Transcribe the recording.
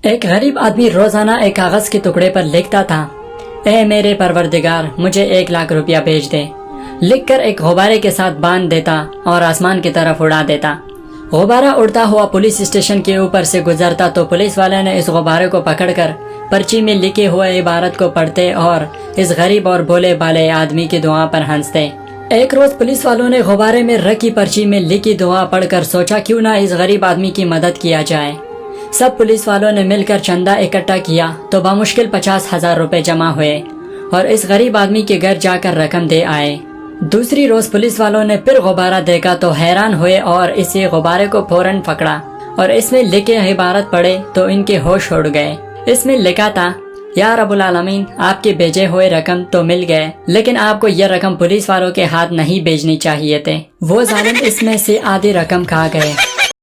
एक गरीब आदमी रोजाना एक कागज के टुकड़े पर लिखता था, ए मेरे परवरदिगार, मुझे 1 लाख रुपया भेज दे। लिखकर एक गुब्बारे के साथ बांध देता और आसमान की तरफ उड़ा देता। गुब्बारा उड़ता हुआ पुलिस स्टेशन के ऊपर से गुजरता तो पुलिस वाले ने इस गुब्बारे को पकड़कर पर्ची में लिखे हुए इबारत को पढ़ते और इस गरीब और भोले भाले आदमी की दुआ पर हंसते। एक रोज पुलिस वालों ने गुब्बारे में रखी पर्ची में लिखी दुआ पढ़कर सोचा क्यों ना इस गरीब आदमी की मदद किया जाए। सब पुलिस वालों ने मिलकर चंदा इकट्ठा किया तो बामुश्किल 50,000 रुपए जमा हुए और इस गरीब आदमी के घर जाकर रकम दे आए। दूसरी रोज पुलिस वालों ने फिर गुब्बारा देखा तो हैरान हुए और इसी गुब्बारे को फौरन पकड़ा और इसमें लिखे इबारत पढ़े तो इनके होश उड़ गए। इसमें लिखा था, या रब्बुल आलमीन, आपके भेजे हुए रकम तो मिल गए, लेकिन आपको यह रकम पुलिस वालों के हाथ नहीं भेजनी चाहिए थे। वो जालिम इसमें से आधी रकम खा गए।